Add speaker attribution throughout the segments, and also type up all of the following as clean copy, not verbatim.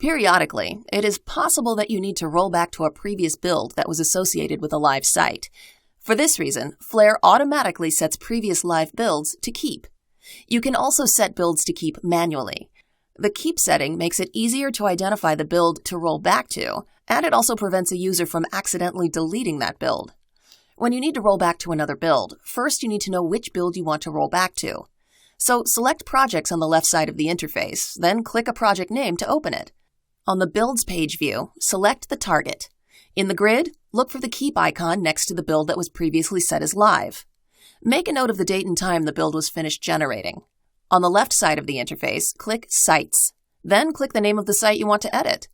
Speaker 1: Periodically, it is possible that you need to roll back to a previous build that was associated with a live site. For this reason, Flare automatically sets previous live builds to keep. You can also set builds to keep manually. The keep setting makes it easier to identify the build to roll back to, and it also prevents a user from accidentally deleting that build. When you need to roll back to another build, first you need to know which build you want to roll back to. So select Projects on the left side of the interface, then click a project name to open it. On the Builds page view, select the target. In the grid, look for the keep icon next to the build that was previously set as live. Make a note of the date and time the build was finished generating. On the left side of the interface, click Sites. Then click the name of the site you want to edit.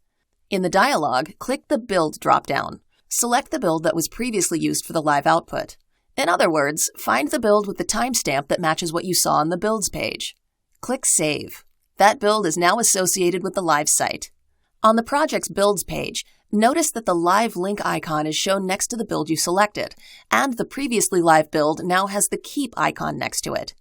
Speaker 1: In the dialog, click the Build dropdown. Select the build that was previously used for the live output. In other words, find the build with the timestamp that matches what you saw on the Builds page. Click Save. That build is now associated with the live site. On the project's Builds page, notice that the live link icon is shown next to the build you selected, and the previously live build now has the keep icon next to it.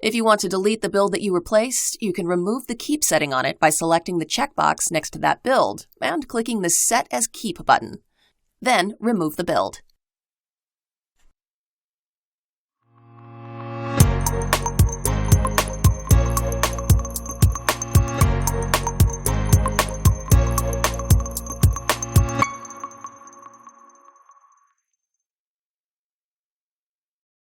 Speaker 1: If you want to delete the build that you replaced, you can remove the keep setting on it by selecting the checkbox next to that build and clicking the Set as Keep button. Then remove the build.